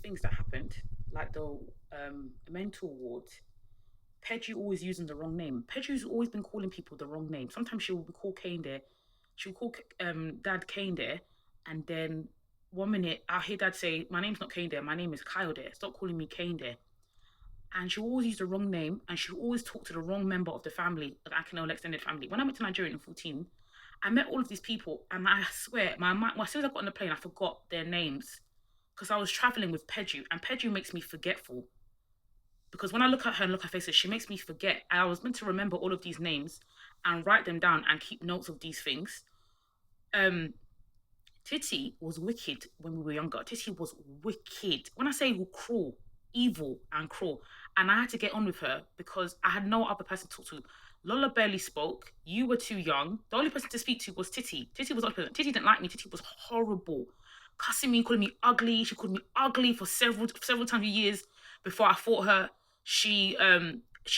things that happened, like the mental ward, Pedri always using the wrong name. Pedri's always been calling people the wrong name. Sometimes she will call Kane there. She'll call Dad Kane there, and then 1 minute I'll hear Dad say, "My name's not Kane there. My name is Kyle there. Stop calling me Kane there." And she'll always use the wrong name, and she'll always talk to the wrong member of the family, the Akinola extended family. When I went to Nigeria in 14, I met all of these people, and I swear, my mind, as soon as I got on the plane, I forgot their names because I was traveling with Pedro, and Pedro makes me forgetful. Because when I look at her and look at her faces, she makes me forget. And I was meant to remember all of these names and write them down and keep notes of these things. Um, Titi was wicked when we were younger. Titi was wicked. When I say cruel, evil and cruel. And I had to get on with her because I had no other person to talk to. Lola barely spoke. You were too young. The only person to speak to was Titi. Titi was the only person. Titi didn't like me. Titi was horrible. Cussing me, calling me ugly. She called me ugly for several times of years before I fought her. She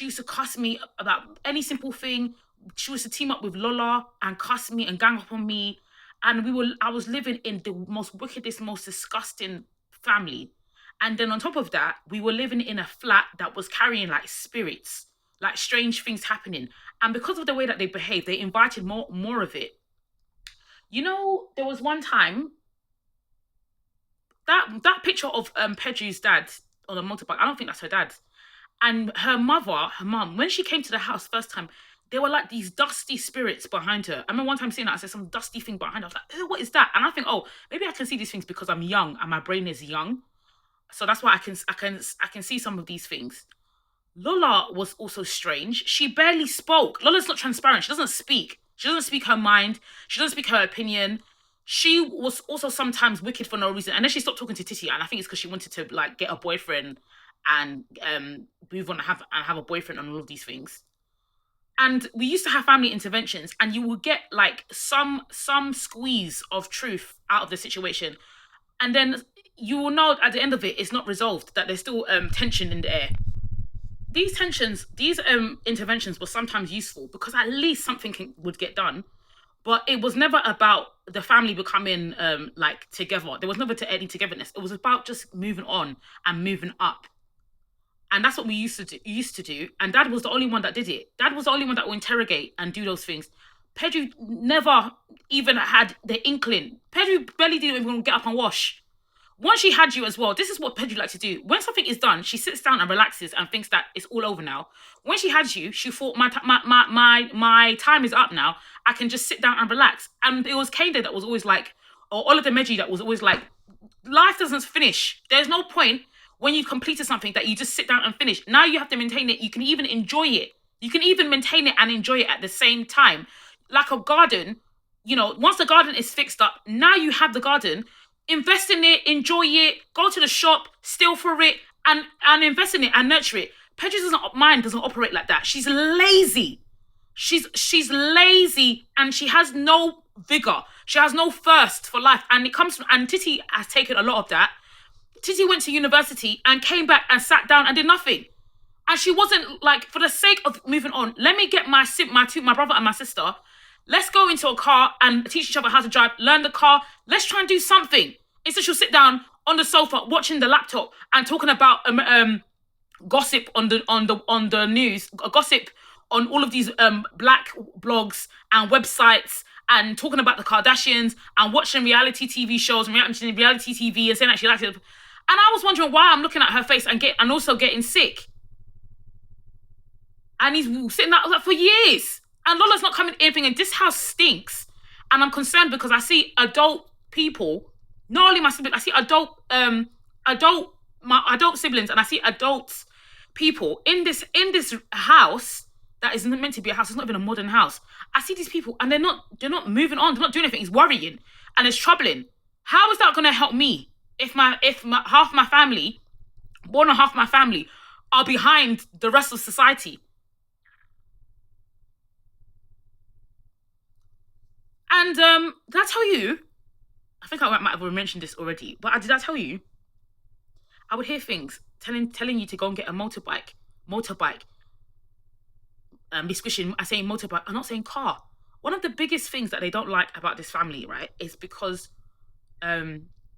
used to cuss me about any simple thing. She used to team up with Lola and cuss me and gang up on me. And I was living in the most wickedest, most disgusting family. And then on top of that, we were living in a flat that was carrying like spirits, like strange things happening. And because of the way that they behaved, they invited more of it. You know, there was one time that picture of Pedro's dad on a motorbike. I don't think that's her dad. And her mother, her mum, when she came to the house first time, there were like these dusty spirits behind her. I remember one time seeing that, I said some dusty thing behind her. I was like, oh, what is that? And I think, oh, maybe I can see these things because I'm young and my brain is young. So that's why I can see some of these things. Lola was also strange. She barely spoke. Lola's not transparent. She doesn't speak. She doesn't speak her mind. She doesn't speak her opinion. She was also sometimes wicked for no reason. And then she stopped talking to Titi. And I think it's because she wanted to like get a boyfriend and move on and have a boyfriend and all of these things. And we used to have family interventions, and you would get like some squeeze of truth out of the situation, and then you will know at the end of it, it's not resolved. That there's still tension in the air. These interventions were sometimes useful because at least would get done. But it was never about the family becoming like together. There was never any togetherness. It was about just moving on and moving up. And that's what we used to do. And Dad was the only one that did it. Dad was the only one that would interrogate and do those things. Pedro never even had the inkling. Pedro barely didn't even get up and wash. Once she had you as well, this is what Pedro likes to do. When something is done, she sits down and relaxes and thinks that it's all over now. When she had you, she thought my time is up now. I can just sit down and relax. And it was Kende that was always like, or Ola the Meji that was always like, life doesn't finish. There's no point when you've completed something that you just sit down and finish. Now you have to maintain it. You can even enjoy it. You can even maintain it and enjoy it at the same time. Like a garden, once the garden is fixed up, now you have the garden. Invest in it, enjoy it, go to the shop, steal for it, and invest in it and nurture it. Mind doesn't operate like that. She's lazy. She's lazy and she has no vigor. She has no thirst for life. And and Titi has taken a lot of that. Titi went to university and came back and sat down and did nothing. And she wasn't like, for the sake of moving on, let me get my brother and my sister. Let's go into a car and teach each other how to drive, learn the car. Let's try and do something. Instead, she'll sit down on the sofa watching the laptop and talking about gossip on the news, gossip on all of these black blogs and websites, and talking about the Kardashians and watching reality TV shows and reality TV and saying that she likes it. And I was wondering why I'm looking at her face and also getting sick. And he's sitting that for years. And Lola's not coming anything. And this house stinks. And I'm concerned because I see adult people, not only my siblings, I see my adult siblings, and I see adult people in this house that isn't meant to be a house. It's not even a modern house. I see these people and they're not moving on. They're not doing anything. It's worrying and it's troubling. How is that going to help me if half my family, more than half my family, are behind the rest of society? And did I tell you? I think I might have mentioned this already, but did I tell you? I would hear things telling you to go and get a motorbike. Be squishing. I say motorbike. I'm not saying car. One of the biggest things that they don't like about this family, right, is because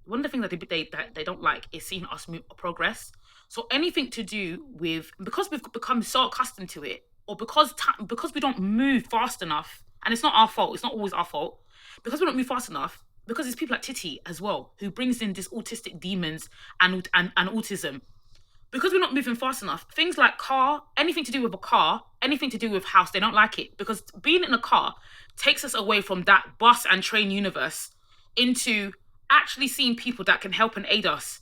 one of the things that they don't like is seeing us progress. So anything to do with, because we've become so accustomed to it, or because we don't move fast enough, and it's not our fault. It's not always our fault because we don't move fast enough. Because it's people like Titi as well who brings in this autistic demons and autism. Because we're not moving fast enough, things like car, anything to do with a car, anything to do with house, they don't like it. Because being in a car takes us away from that bus and train universe into actually seeing people that can help and aid us.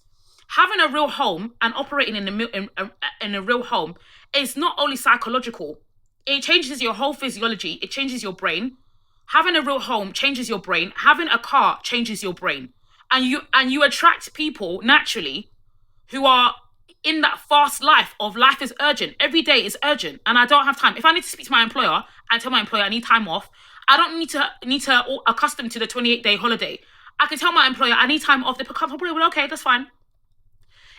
Having a real home and operating in a real home is not only psychological, it changes your whole physiology, it changes your brain. Having a real home changes your brain. Having a car changes your brain. And you attract people naturally who are in that fast life is urgent. Every day is urgent, and I don't have time. If I need to speak to my employer and tell my employer I need time off, I don't need to accustom to the 28-day holiday. I can tell my employer I need time off. They become okay, that's fine.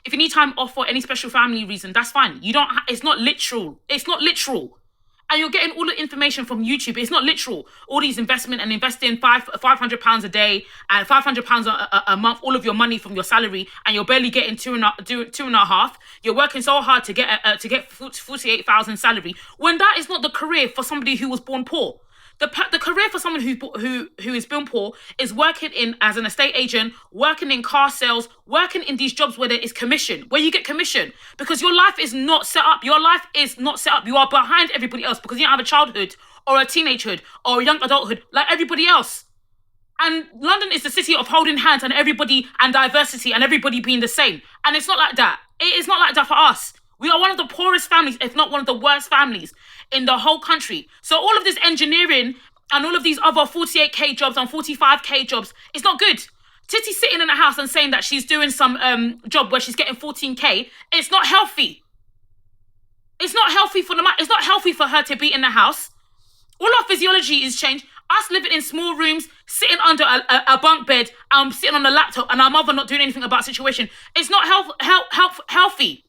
If you need time off for any special family reason, that's fine. You don't. It's not literal. It's not literal. And you're getting all the information from YouTube. It's not literal. All these investment and investing £500 a day and £500 a month, all of your money from your salary, and you're barely getting two and a half. You're working so hard to get 48,000 salary, when that is not the career for somebody who was born poor. The career for someone who is born poor is working in as an estate agent, working in car sales, working in these jobs where there is commission, where you get commission, because your life is not set up. Your life is not set up. You are behind everybody else because you don't have a childhood or a teenagehood or a young adulthood like everybody else. And London is the city of holding hands and everybody and diversity and everybody being the same. And it's not like that. It is not like that for us. We are one of the poorest families, if not one of the worst families in the whole country. So all of this engineering and all of these other 48k jobs and 45k jobs, it's not good. Titi sitting in a house and saying that she's doing some job where she's getting 14k, it's not healthy. It's not healthy it's not healthy for her to be in the house. All our physiology is changed. Us living in small rooms, sitting under a bunk bed, sitting on a laptop, and our mother not doing anything about the situation. It's not healthy.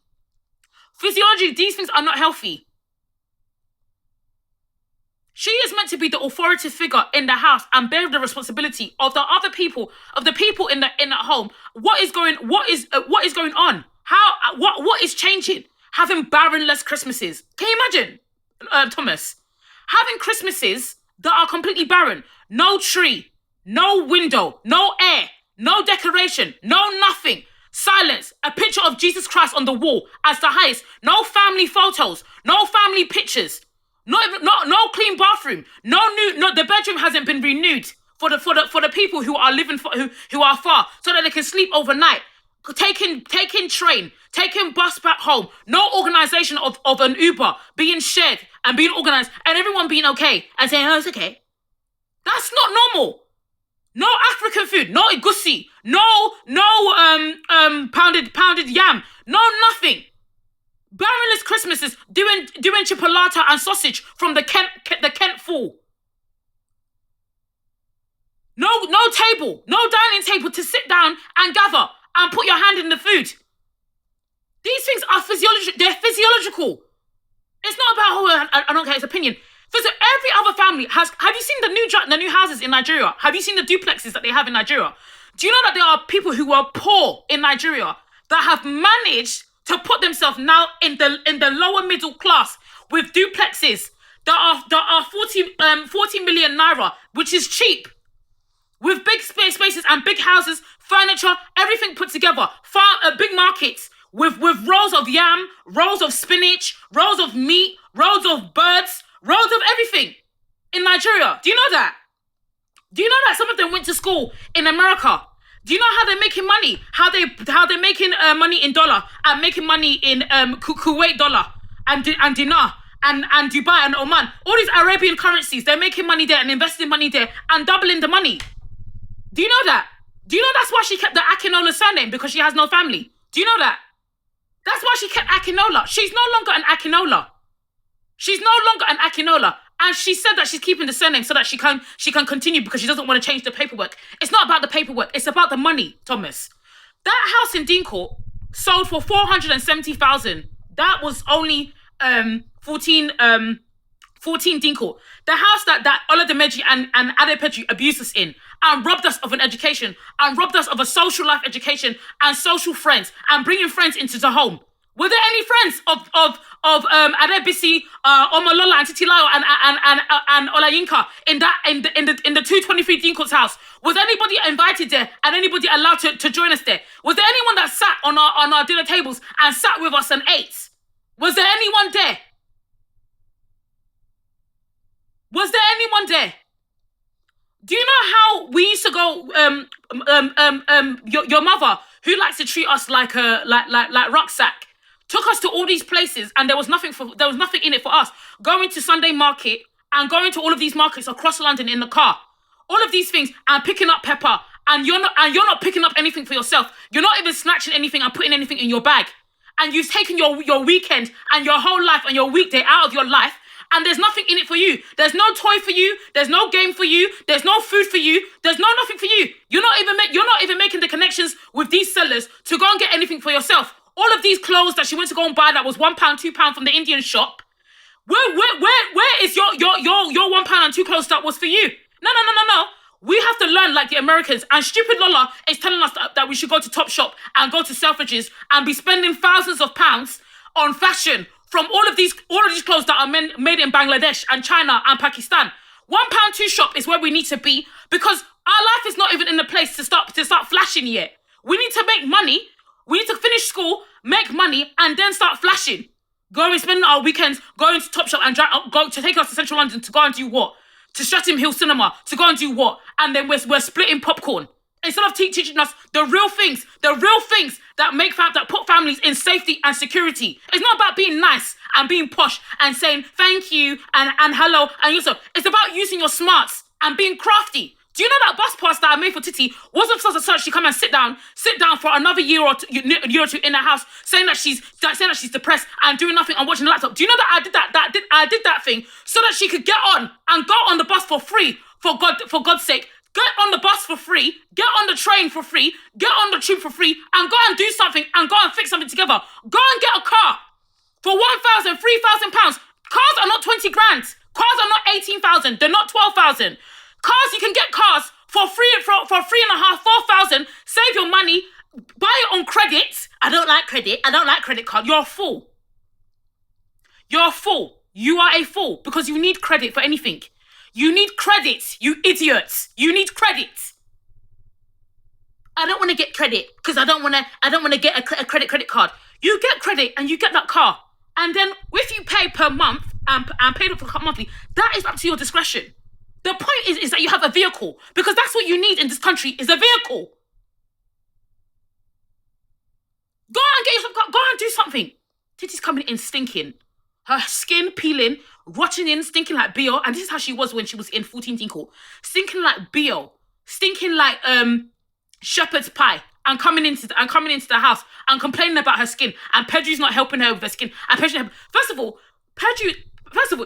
Physiology, these things are not healthy. She is meant to be the authoritative figure in the house and bear the responsibility of the other people, of the people in the home. What is going on? What is changing? Having barrenless Christmases. Can you imagine, Thomas? Having Christmases that are completely barren. No tree, no window, no air, no decoration, no nothing. Silence. A picture of Jesus Christ on the wall as the highest. No family photos. No family pictures. No clean bathroom. No, the bedroom hasn't been renewed for the people who are living who are far, so that they can sleep overnight. Taking train, taking bus back home. No organization of an Uber being shared and being organized, and everyone being okay and saying, oh, it's okay. That's not normal. No African food, no egusi, no pounded yam, no nothing. Barrenless Christmases, doing chipolata and sausage from the Kent Fall. No table, no dining table to sit down and gather and put your hand in the food. These things are they're physiological. It's not about I don't care his opinion. Every other family has. Have you seen the new houses in Nigeria? Have you seen the duplexes that they have in Nigeria? Do you know that there are people who are poor in Nigeria that have managed to put themselves now in the lower middle class with duplexes that are 40 million naira, which is cheap, with big spaces and big houses, furniture, everything put together, big markets with rows of yam, rows of spinach, rows of meat, rows of birds. Roads of everything in Nigeria. Do you know that? Do you know that some of them went to school in America? Do you know how they're making money? How they're making money in dollar and making money in Kuwait dollar and dinar and Dubai and Oman. All these Arabian currencies, they're making money there and investing money there and doubling the money. Do you know that? Do you know that's why she kept the Akinola surname? Because she has no family. Do you know that? That's why she kept Akinola. She's no longer an Akinola. She's no longer an Akinola. And she said that she's keeping the surname so that she can continue because she doesn't want to change the paperwork. It's not about the paperwork. It's about the money, Thomas. That house in Dean Court sold for 470,000. That was only 14 14 Dinko, the house that Ola Demeji and Ade Petri abused us in and robbed us of an education and robbed us of a social life education and social friends and bringing friends into the home. Were there any friends of Adebisi, Omolola, and Titilayo and Olayinka in the 223 Dinko's house? Was anybody invited there and anybody allowed to join us there? Was there anyone that sat on our dinner tables and sat with us and ate? Was there anyone there? Was there anyone there? Do you know how we used to go? Your mother, who likes to treat us like a like rucksack, took us to all these places, and there was nothing in it for us. Going to Sunday market and going to all of these markets across London in the car, all of these things, and picking up pepper, and you're not picking up anything for yourself. You're not even snatching anything and putting anything in your bag, and you've taken your weekend and your whole life and your weekday out of your life. And there's nothing in it for you. There's no toy for you. There's no game for you. There's no food for you. There's no nothing for you. You're not even making the connections with these sellers to go and get anything for yourself. All of these clothes that she went to go and buy that was £1, £2 from the Indian shop. Where is your £1 and 2 clothes that was for you? No. We have to learn like the Americans. And stupid Lola is telling us that we should go to Topshop and go to Selfridges and be spending thousands of pounds on fashion from all of these clothes that are made in Bangladesh and China and Pakistan. £1, 2 shop is where we need to be, because our life is not even in the place to start flashing yet. We need to make money. We need to finish school, make money, and then start flashing. Going, spending our weekends going to Topshop and go to take us to Central London to go and do what? To Streatham Hill Cinema to go and do what? And then we're splitting popcorn. Instead of teaching us the real things that put families in safety and security. It's not about being nice and being posh and saying thank you and hello and yourself. It's about using your smarts and being crafty. Do you know that bus pass that I made for Titi wasn't supposed to she come and sit down for another year or two in her house, saying that she's depressed and doing nothing and watching the laptop? Do you know that I did that thing so that she could get on and go on the bus for free, for God's sake? Get on the bus for free, get on the train for free, get on the tube for free, and go and do something and go and fix something together. Go and get a car for £1,000, £3,000. Cars are not 20 grand. Cars are not 18,000. They're not 12,000. Cars, you can get cars for free for 3.5, 4,000. Save your money, buy it on credit. I don't like credit. I don't like credit card. You're a fool. You're a fool. You are a fool because you need credit for anything. You need credit, you idiots. You need credit. I don't want to get credit because I don't want to get a credit card. You get credit and you get that car. And then if you pay per month and pay it for monthly, that is up to your discretion. The point is that you have a vehicle, because that's what you need in this country is a vehicle. Go and get yourself, go and do something. Titi's coming in stinking. Her skin peeling, rotting in, stinking like Bio. And this is how she was when she was in 14 Dinko. Stinking like Bio. Stinking like shepherd's pie. And coming into the house and complaining about her skin. And Pedro's not helping her with her skin. And Pedro, first of all,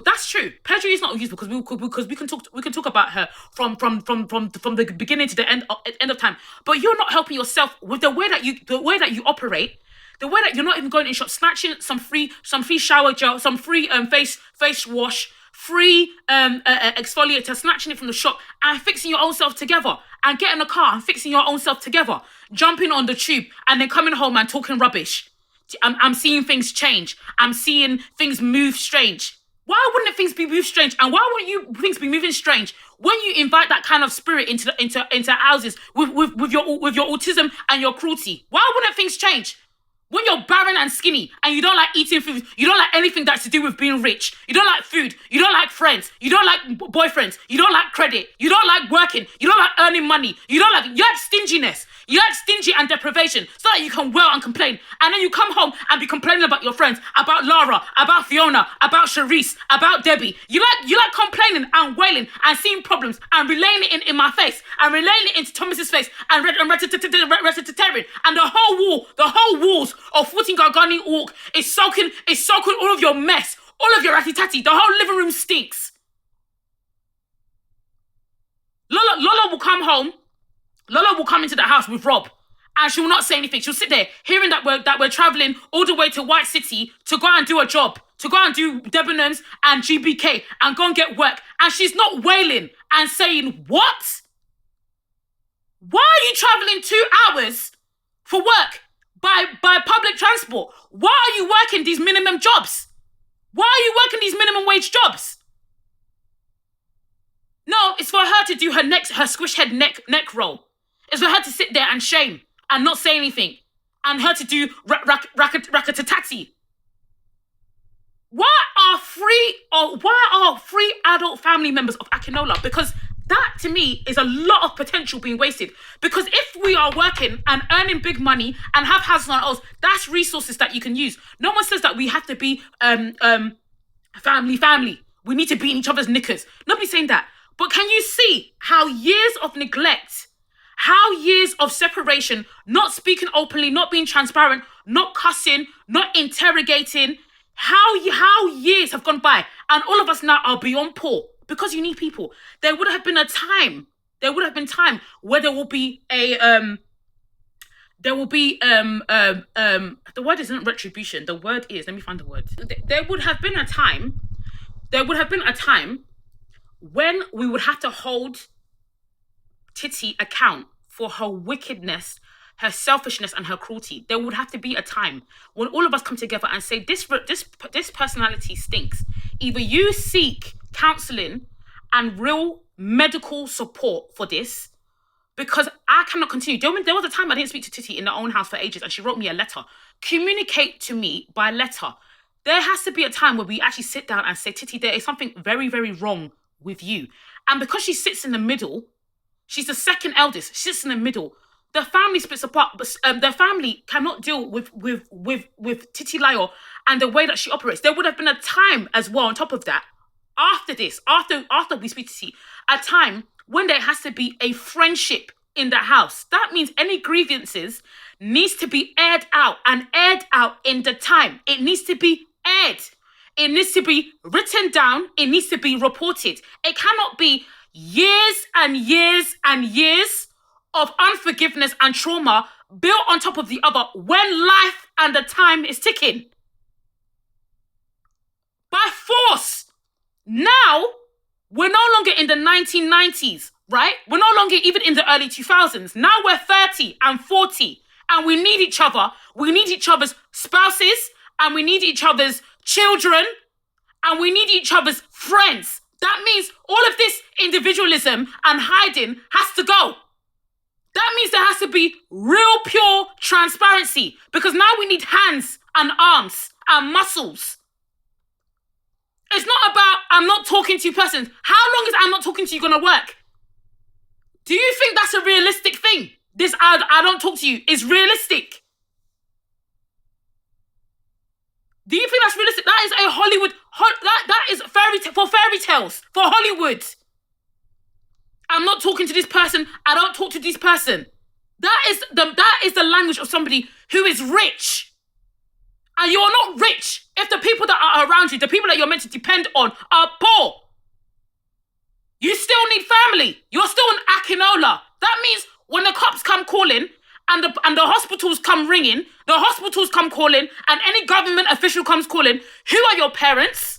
that's true. Pedro is not useful because we can talk about her from the beginning to the end of time. But you're not helping yourself with the way that you operate. The way that you're not even going in shop, snatching some free shower gel, some free face wash, free exfoliator, snatching it from the shop and fixing your own self together, and getting a car and fixing your own self together, jumping on the tube and then coming home and talking rubbish. I'm seeing things change. I'm seeing things move strange. Why wouldn't things be moved strange? And why wouldn't things be moving strange when you invite that kind of spirit into houses with your autism and your cruelty? Why wouldn't things change? When you're barren and skinny and you don't like eating food, you don't like anything that's to do with being rich, you don't like food, you don't like friends, you don't like boyfriends, you don't like credit, you don't like working, you don't like earning money, you like stinginess, you like stingy and deprivation so that you can wail and complain. And then you come home and be complaining about your friends, about Laura, about Fiona, about Charisse, about Debbie. You like complaining and wailing and seeing problems and relaying it in my face and relaying it into Thomas's face and recitating. And the whole walls of 14 Gargani Walk is soaking all of your mess, all of your ratty-tatty. The whole living room stinks. Lola will come home. Lola will come into the house with Rob And she will not say anything. She'll sit there hearing that we're traveling all the way to White City to go and do a job, to go and do Debenhams and GBK and go and get work. And she's not wailing and saying, what? Why are you traveling 2 hours for work by public transport? Why are you working these minimum jobs? Why are you working these minimum wage jobs? No, it's for her to do her squish head neck roll. It's for her to sit there and shame and not say anything, and her to do rackety. Why are three adult family members of Akinola? Because that to me is a lot of potential being wasted. Because if we are working and earning big money and have houses on our own, that's resources that you can use. No one says that we have to be family. We need to be in each other's knickers. Nobody's saying that. But can you see how years of neglect, how years of separation, not speaking openly, not being transparent, not cussing, not interrogating, how years have gone by and all of us now are beyond poor because you need people. There would have been time where there will be the word isn't retribution. The word is, let me find the word. There would have been a time when we would have to hold Titi account for her wickedness, her selfishness, and her cruelty. There would have to be a time when all of us come together and say, this personality stinks. Either you seek counselling and real medical support for this, because I cannot continue. There was a time I didn't speak to Titi in her own house for ages, and she wrote me a letter. Communicate to me by letter. There has to be a time where we actually sit down and say, Titi, there is something very, very wrong with you. And because she sits in the middle, she's the second eldest, she sits in the middle, the family splits apart, but the family cannot deal with Titi Layo and the way that she operates. There would have been a time as well on top of that, after this, after we speak to Titi, a time when there has to be a friendship in the house. That means any grievances needs to be aired out in the time. It needs to be aired. It needs to be written down. It needs to be reported. It cannot be years and years and years of unforgiveness and trauma built on top of the other when life and the time is ticking. By force. Now, we're no longer in the 1990s, right? We're no longer even in the early 2000s. Now we're 30 and 40 and we need each other. We need each other's spouses and we need each other's children and we need each other's friends. That means all of this individualism and hiding has to go. That means there has to be real pure transparency because now we need hands and arms and muscles. It's not about I'm not talking to you person. How long is I'm not talking to you gonna work? Do you think that's a realistic thing? This I don't talk to you is realistic. Do you think that's realistic? That is a Hollywood, that is for fairy tales, for Hollywood. I'm not talking to this person. I don't talk to this person. That is the language of somebody who is rich. And you are not rich if the people that are around you, the people that you're meant to depend on, are poor. You still need family. You're still an Akinola. That means when the cops come calling and the hospitals come ringing, the hospitals come calling, and any government official comes calling, who are your parents?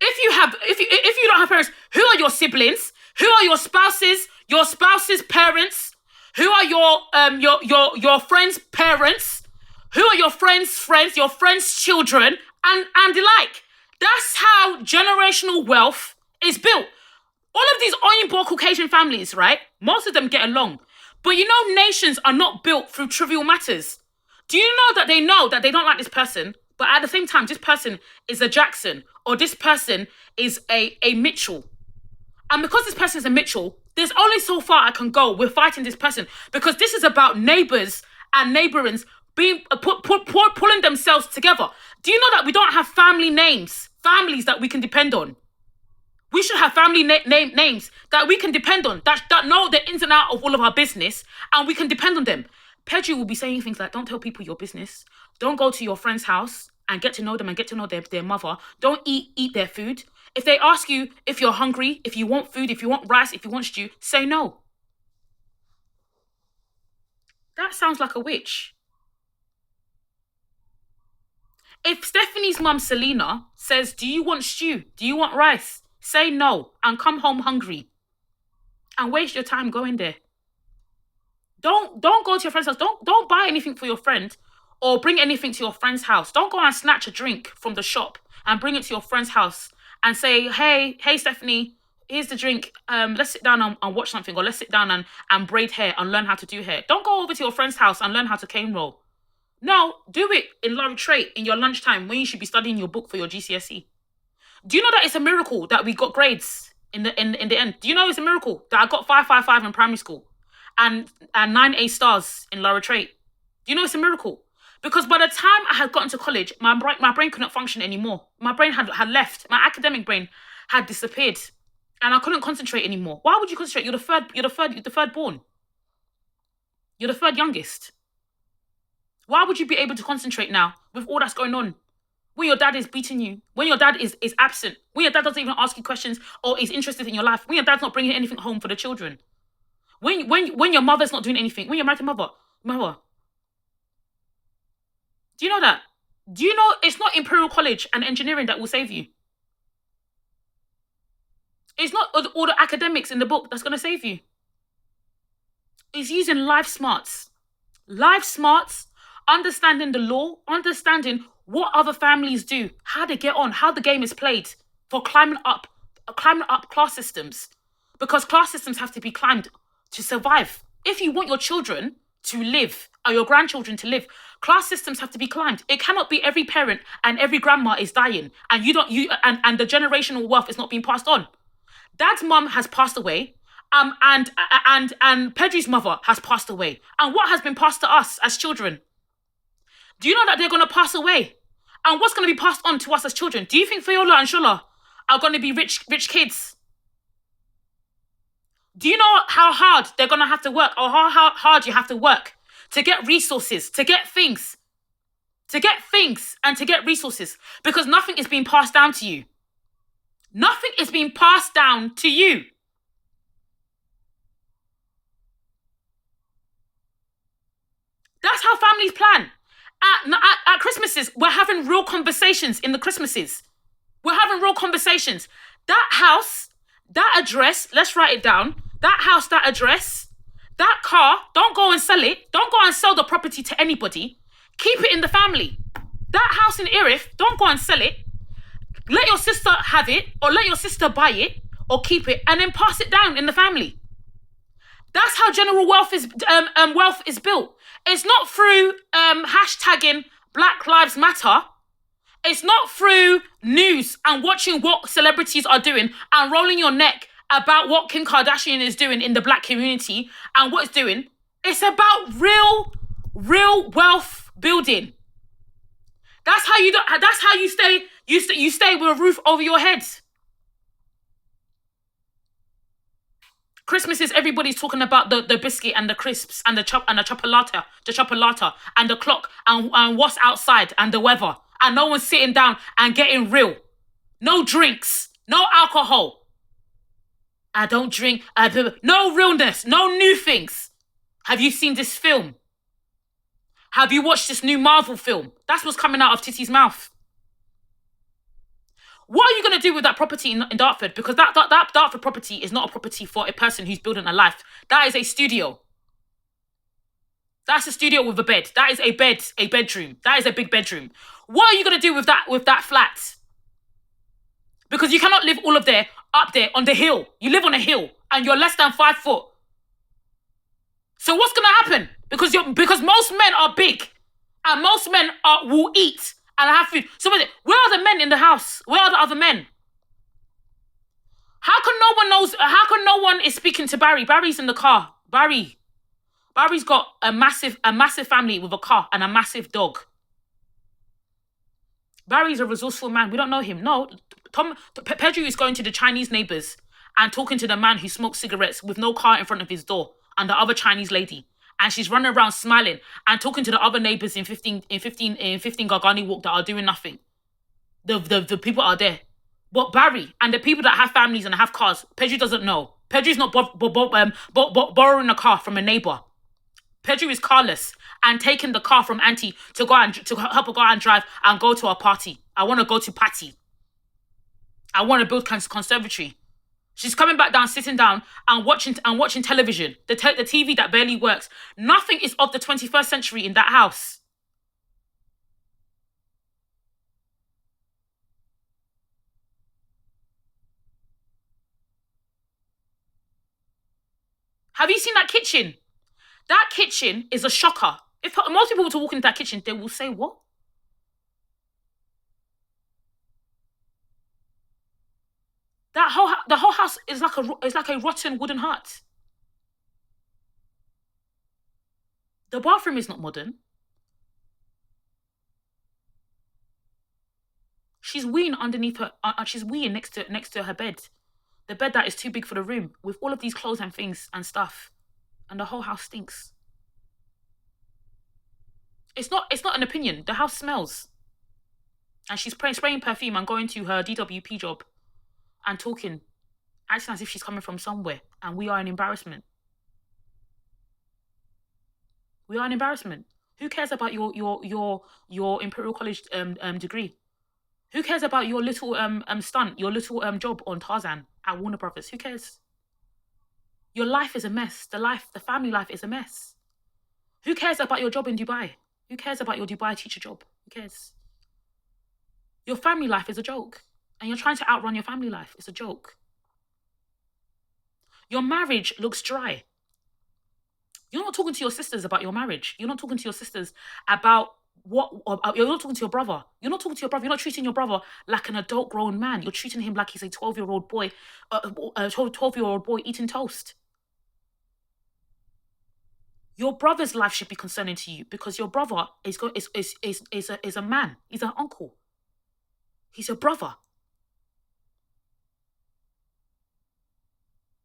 If you don't have parents, who are your siblings? Who are your spouse's parents? Who are your friends' parents? Who are your friends' your friends' children, and the like? That's how generational wealth is built. All of these Oyinbo Caucasian families, right? Most of them get along. But you know, nations are not built through trivial matters. Do you know that they don't like this person, but at the same time, this person is a Jackson, or this person is a Mitchell. And because this person is a Mitchell, there's only so far I can go with fighting this person, because this is about neighbours and neighbourings being pulling themselves together. Do you know that we don't have family names, families that we can depend on? We should have family names that we can depend on, that know the ins and out of all of our business, and we can depend on them. Pedro will be saying things like, don't tell people your business. Don't go to your friend's house and get to know them and get to know their mother. Don't eat their food. If they ask you if you're hungry, if you want food, if you want rice, if you want stew, say no. That sounds like a witch. If Stephanie's mum, Selena, says, "Do you want stew? Do you want rice?" Say no and come home hungry and waste your time going there. Don't go to your friend's house. Don't buy anything for your friend or bring anything to your friend's house. Don't go and snatch a drink from the shop and bring it to your friend's house and say, hey Stephanie, here's the drink. Let's sit down and watch something, or let's sit down and braid hair and learn how to do hair. Don't go over to your friend's house and learn how to cane roll. No, do it in Laurie Trait in your lunchtime when you should be studying your book for your GCSE. Do you know that it's a miracle that we got grades in the end? Do you know it's a miracle that I got 555 in primary school and 9 A stars in Laura Trait? Do you know it's a miracle? Because by the time I had gotten to college, my brain couldn't function anymore. My brain had left. My academic brain had disappeared, and I couldn't concentrate anymore. Why would you concentrate? You're the third born. You're the third youngest. Why would you be able to concentrate now with all that's going on? When your dad is beating you, when your dad is absent, when your dad doesn't even ask you questions or is interested in your life, when your dad's not bringing anything home for the children, when your mother's not doing anything, when you're married to mother. Do you know that? Do you know it's not Imperial College and engineering that will save you? It's not all the academics in the book that's going to save you. It's using life smarts. Life smarts, understanding the law, understanding what other families do, how they get on, how the game is played for climbing up class systems. Because class systems have to be climbed to survive. If you want your children to live, or your grandchildren to live, class systems have to be climbed. It cannot be every parent and every grandma is dying and and the generational wealth is not being passed on. Dad's mum has passed away, and Pedri's mother has passed away. And what has been passed to us as children? Do you know that they're going to pass away? And what's going to be passed on to us as children? Do you think Fiola and Shola are going to be rich kids? Do you know how hard they're going to have to work, or how hard you have to work to get resources, to get things and to get resources? Because nothing is being passed down to you. Nothing is being passed down to you. That's how families plan. At Christmases, we're having real conversations in the Christmases. We're having real conversations. That house, that address, let's write it down. That house, that address, that car, don't go and sell it. Don't go and sell the property to anybody. Keep it in the family. That house in Erith, don't go and sell it. Let your sister have it, or let your sister buy it, or keep it, and then pass it down in the family. That's how general wealth is built. It's not through hashtagging Black Lives Matter. It's not through news and watching what celebrities are doing and rolling your neck about what Kim Kardashian is doing in the black community and what it's doing. It's about real wealth building. That's how you stay. You stay with a roof over your head. Christmas is everybody's talking about the biscuit and the crisps and the chocolata and the clock and what's outside and the weather, and no one's sitting down and getting real. No drinks, no alcohol. I don't drink. No realness, no new things. Have you seen this film? Have you watched this new Marvel film? That's what's coming out of Titty's mouth. What are you going to do with that property in Dartford? Because that Dartford property is not a property for a person who's building a life. That is a studio. That's a studio with a bed. That is a bedroom. That is a big bedroom. What are you going to do with that flat? Because you cannot live all of there, up there, on the hill. You live on a hill, and you're less than 5 foot. So what's going to happen? Because most men are big, and most men will eat and have food. So where are the men in the house? Where are the other men? How come no one knows? How come no one is speaking to Barry? Barry's in the car. Barry's got a massive family with a car and a massive dog. Barry's a resourceful man. We don't know him. No, Pedro is going to the Chinese neighbors and talking to the man who smokes cigarettes with no car in front of his door and the other Chinese lady. And she's running around smiling and talking to the other neighbors in 15 Gargani Walk that are doing nothing. The people are there. But Barry and the people that have families and have cars, Pedro doesn't know. Pedro's not borrowing a car from a neighbor. Pedro is carless and taking the car from Auntie to go and to help her go out and drive and go to a party. I want to go to party. I want to build conservatory. She's coming back down, sitting down and watching television. The TV that barely works. Nothing is of the 21st century in that house. Have you seen that kitchen? That kitchen is a shocker. If most people were to walk into that kitchen, they will say, "What?" The whole house is like a rotten wooden hut. The bathroom is not modern. She's weeing underneath her. She's weeing next to her bed. The bed that is too big for the room, with all of these clothes and things and stuff, and the whole house stinks. It's not an opinion. The house smells, and she's spraying perfume and going to her DWP job and talking, acting as if she's coming from somewhere, and we are an embarrassment. We are an embarrassment. Who cares about your Imperial College degree? Who cares about your little stunt, your little job on Tarzan at Warner Brothers? Who cares? Your life is a mess. The family life is a mess. Who cares about your job in Dubai? Who cares about your Dubai teacher job? Who cares? Your family life is a joke. And you're trying to outrun your family life. It's a joke. Your marriage looks dry. You're not talking to your sisters about your marriage. You're not talking to your sisters about you're not talking to your brother. You're not talking to your brother. You're not treating your brother like an adult grown man. You're treating him like he's a 12-year-old boy, a 12-year-old boy eating toast. Your brother's life should be concerning to you because your brother is a man. He's an uncle. He's your brother.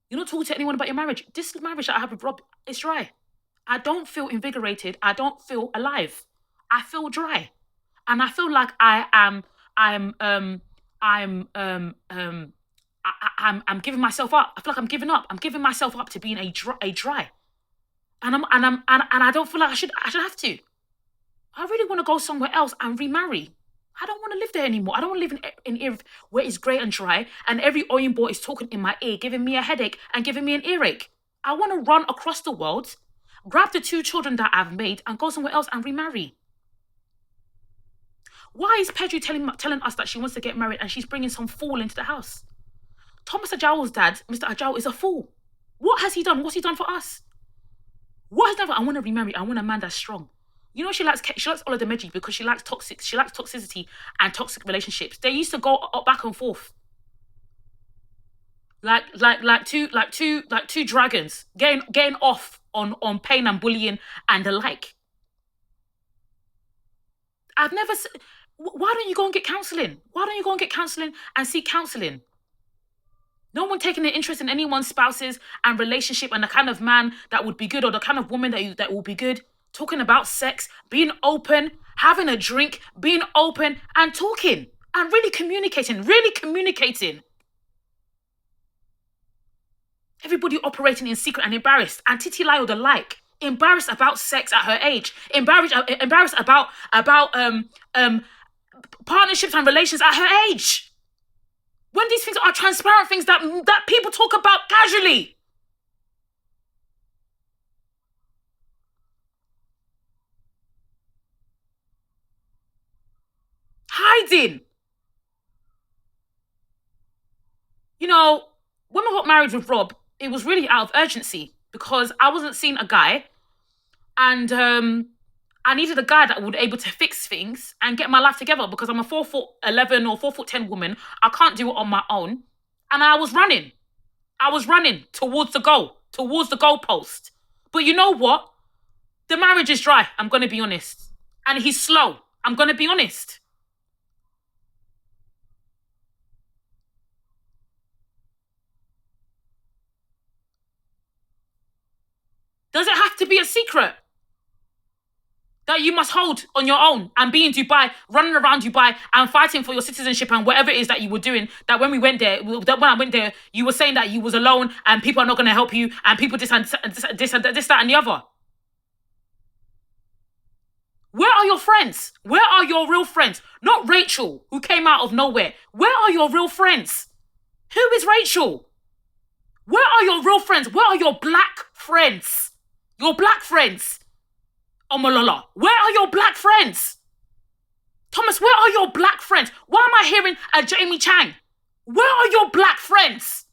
You're not talking to anyone about your marriage. This marriage that I have with Rob is dry. I don't feel invigorated. I don't feel alive. I feel dry. And I feel like I'm giving myself up. I feel like I'm giving up. I'm giving myself up to being a dry. And I don't feel like I should have to. I really want to go somewhere else and remarry. I don't want to live there anymore. I don't want to live in Irv where it's grey and dry and every Oyinbo is talking in my ear, giving me a headache and giving me an earache. I want to run across the world, grab the 2 children that I've made and go somewhere else and remarry. Why is Pedro telling us that she wants to get married and she's bringing some fool into the house? Thomas Ajao's dad, Mr. Ajao, is a fool. What has he done? What's he done for us? What has he done for I want to remarry. I want a man that's strong. You know she likes Ola Demeji because she likes toxicity and toxic relationships. They used to go back and forth. Like two dragons getting off on pain and bullying and the like. I've never why don't you go and get counselling? Why don't you go and get counselling and seek counselling? No one taking an interest in anyone's spouses and relationship and the kind of man that would be good or the kind of woman that will be good. Talking about sex, being open, having a drink, being open and talking and really communicating. Everybody operating in secret and embarrassed. And Titi Lyle the like. Embarrassed about sex at her age. Embarrassed about partnerships and relations at her age. When these things are transparent things that people talk about casually. Hiding. You know, when I got married with Rob, it was really out of urgency because I wasn't seeing a guy and I needed a guy that would be able to fix things and get my life together because I'm a 4'11" or 4'10" woman. I can't do it on my own. And I was running. Towards the goalpost. But you know what? The marriage is dry, I'm going to be honest. And he's slow, I'm going to be honest. Does it have to be a secret that you must hold on your own and be in Dubai, running around Dubai and fighting for your citizenship and whatever it is that you were doing? That when I went there, you were saying that you was alone and people are not going to help you and people this, that, and the other. Where are your friends? Where are your real friends? Not Rachel, who came out of nowhere. Where are your real friends? Who is Rachel? Where are your real friends? Where are your black friends? Your black friends. Omolola, where are your black friends? Thomas, where are your black friends? Why am I hearing a Jamie Chang? Where are your black friends?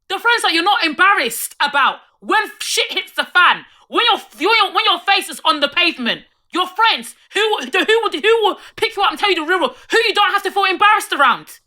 The friends that you're not embarrassed about when shit hits the fan, when your face is on the pavement. Your friends who will pick you up and tell you the real, who you don't have to feel embarrassed around.